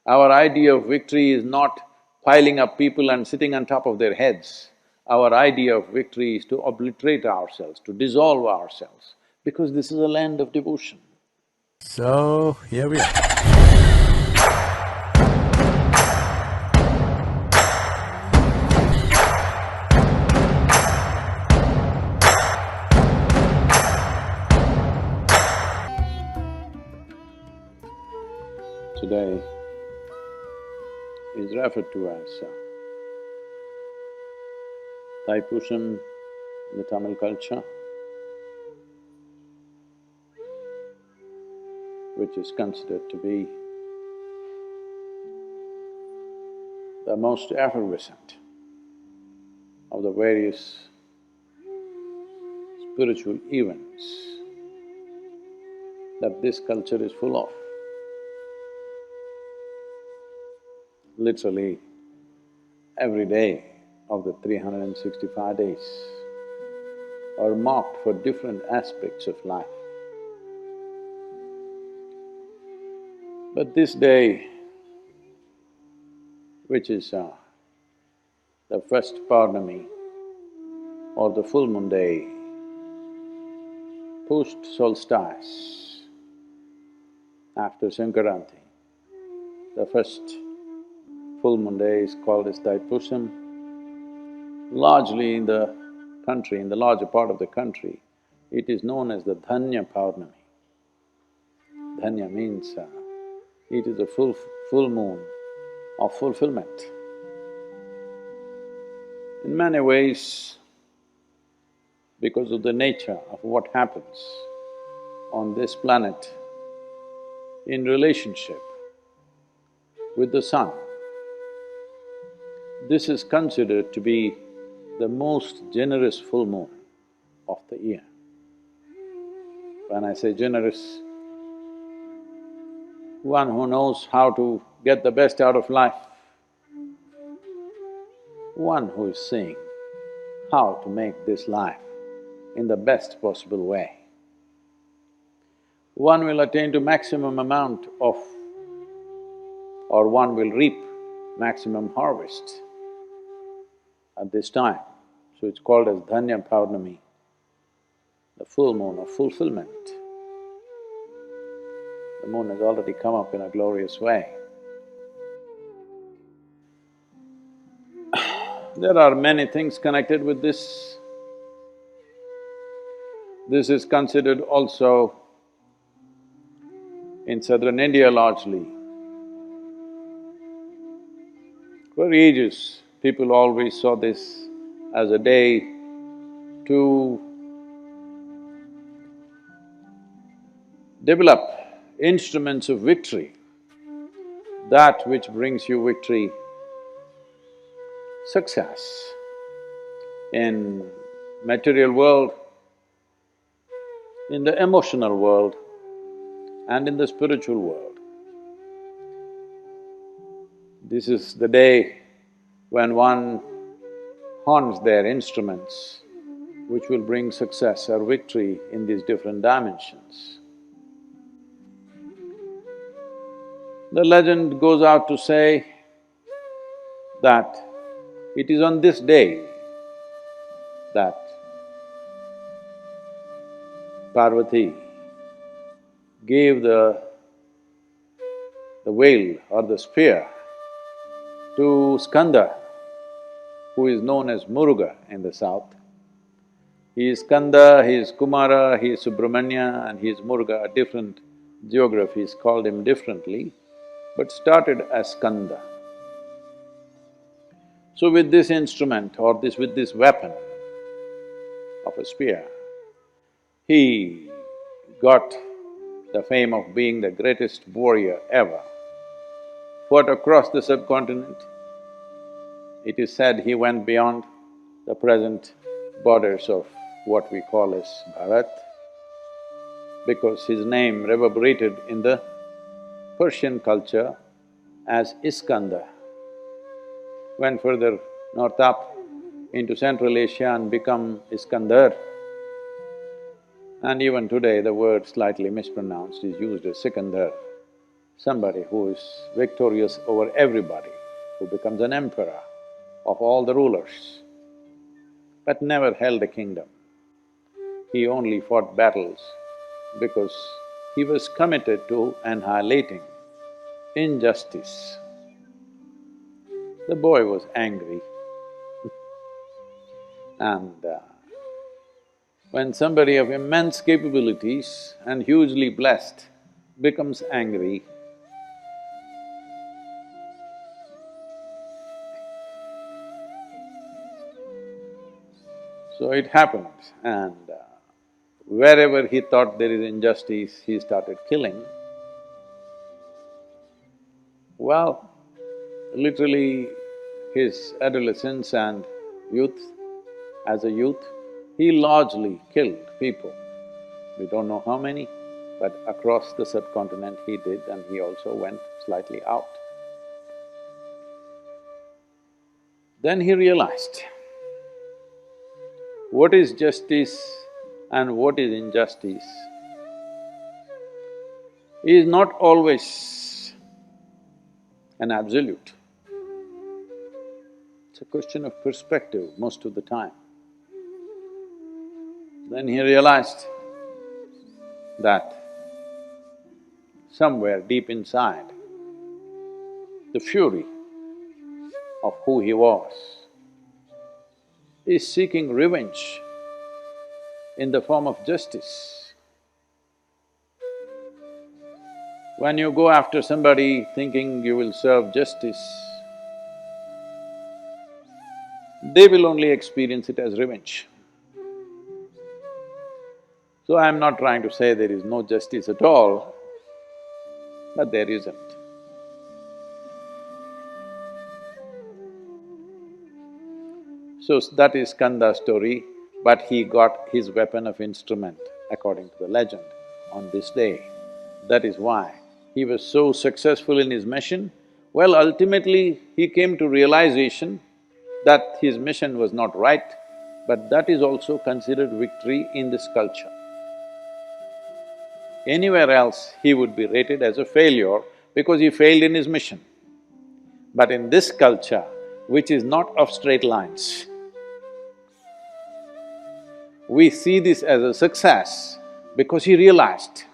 Our idea of victory is not piling up people and sitting on top of their heads. Our idea of victory is to obliterate ourselves, to dissolve ourselves, because this is a land of devotion. So, here we are. Today is referred to as Thaipusam in the Tamil culture, which is considered to be the most effervescent of the various spiritual events that this culture is full of. Literally, every day of the 365 days are marked for different aspects of life. But this day, which is the first Purnami or the full moon day, post-solstice, after Sankaranti, the first full moon day is called as Thaipusam. Largely in the country, in the larger part of the country, it is known as the Dhanya Purnami. Dhanya means it is a full moon of fulfillment. In many ways, because of the nature of what happens on this planet in relationship with the sun, this is considered to be the most generous full moon of the year. When I say generous, one who knows how to get the best out of life, one who is seeing how to make this life in the best possible way. One will attain to maximum amount of, or one will reap maximum harvest at this time. So it's called as Dhanya Purnami, the full moon of fulfillment. The moon has already come up in a glorious way. There are many things connected with this. This is considered also in southern India largely. For ages, people always saw this as a day to develop instruments of victory, that which brings you victory, success in material world, in the emotional world, and in the spiritual world. This is the day when one horns their instruments, which will bring success or victory in these different dimensions. The legend goes out to say that it is on this day that Parvati gave the veil or the spear to Skanda, who is known as Muruga in the south. He is Skanda, he is Kumara, he is Subramanya and he is Muruga. Different geographies called him differently, but started as Skanda. So with this instrument or with this weapon of a spear, he got the fame of being the greatest warrior ever. Fought across the subcontinent. It is said he went beyond the present borders of what we call as Bharat, because his name reverberated in the Persian culture as Iskandar. Went further north up into Central Asia and become Iskandar. And even today the word slightly mispronounced is used as Sikandar. somebody who is victorious over everybody, who becomes an emperor of all the rulers, but never held a kingdom. He only fought battles because he was committed to annihilating injustice. The boy was angry and when somebody of immense capabilities and hugely blessed becomes angry, so it happened and wherever he thought there is injustice, he started killing. Well, literally his adolescence and youth, as a youth, he largely killed people. We don't know how many, but across the subcontinent he did, and he also went slightly out. Then he realized what is justice and what is injustice is not always an absolute. It's a question of perspective most of the time. Then he realized that somewhere deep inside, the fury of who he was is seeking revenge in the form of justice. When you go after somebody thinking you will serve justice, they will only experience it as revenge. So I'm not trying to say there is no justice at all, but there isn't. So that is Kanda's story, but he got his weapon of instrument, according to the legend, on this day. That is why he was so successful in his mission. Well, ultimately he came to realization that his mission was not right, but that is also considered victory in this culture. Anywhere else, he would be rated as a failure because he failed in his mission. But in this culture, which is not of straight lines, we see this as a success because he realized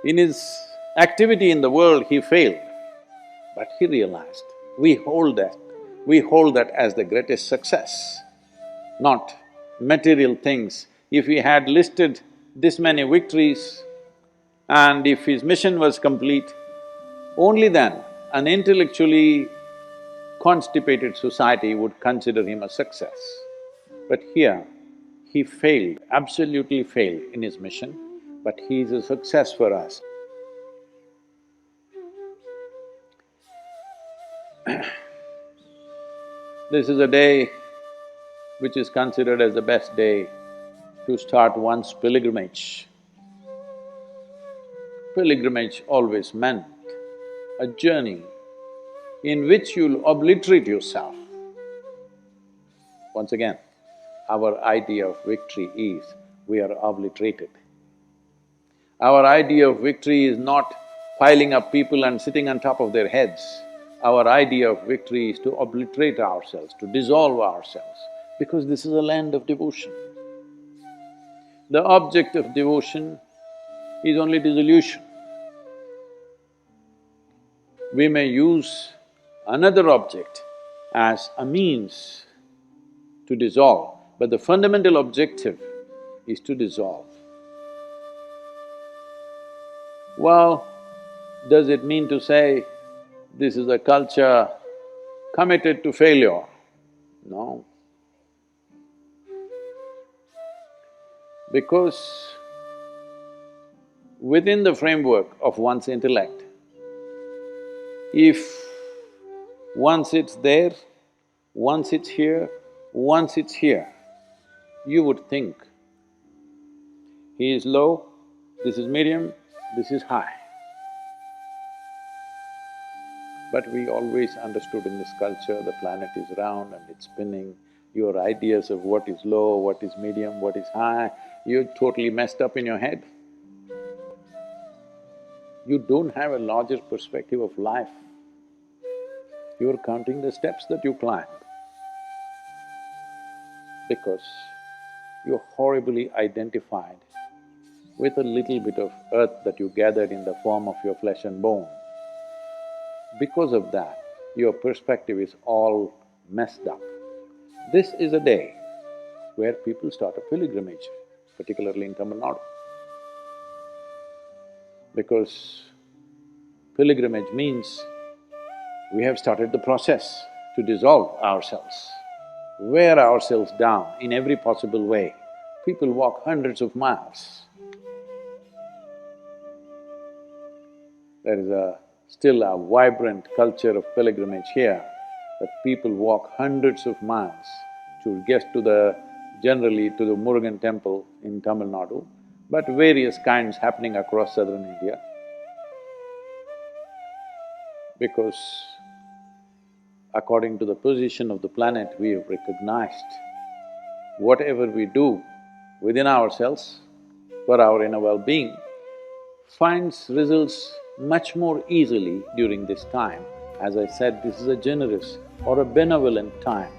in his activity in the world he failed, but he realized we hold that as the greatest success, not material things. If he had listed this many victories and if his mission was complete, only then an intellectually constipated society would consider him a success. But here, he failed, absolutely failed in his mission, but he is a success for us. This is a day which is considered as the best day to start one's pilgrimage. Pilgrimage always meant a journey in which you'll obliterate yourself. Once again, our idea of victory is we are obliterated. Our idea of victory is not piling up people and sitting on top of their heads. Our idea of victory is to obliterate ourselves, to dissolve ourselves, because this is a land of devotion. The object of devotion is only dissolution. We may use another object as a means to dissolve, but the fundamental objective is to dissolve. Well, does it mean to say this is a culture committed to failure? No. Because within the framework of one's intellect, if one sits there, one sits here, one sits here, you would think, he is low, this is medium, this is high. But we always understood in this culture, the planet is round and it's spinning. Your ideas of what is low, what is medium, what is high, you're totally messed up in your head. You don't have a larger perspective of life. You're counting the steps that you climb because you're horribly identified with a little bit of earth that you gathered in the form of your flesh and bone. Because of that, your perspective is all messed up. This is a day where people start a pilgrimage, particularly in Tamil Nadu. Because pilgrimage means we have started the process to dissolve ourselves, wear ourselves down in every possible way. People walk hundreds of miles. There is still a vibrant culture of pilgrimage here, that people walk hundreds of miles to get to generally to the Murugan temple in Tamil Nadu, but various kinds happening across southern India. Because according to the position of the planet, we have recognized whatever we do within ourselves for our inner well-being finds results much more easily during this time. As I said, this is a generous or a benevolent time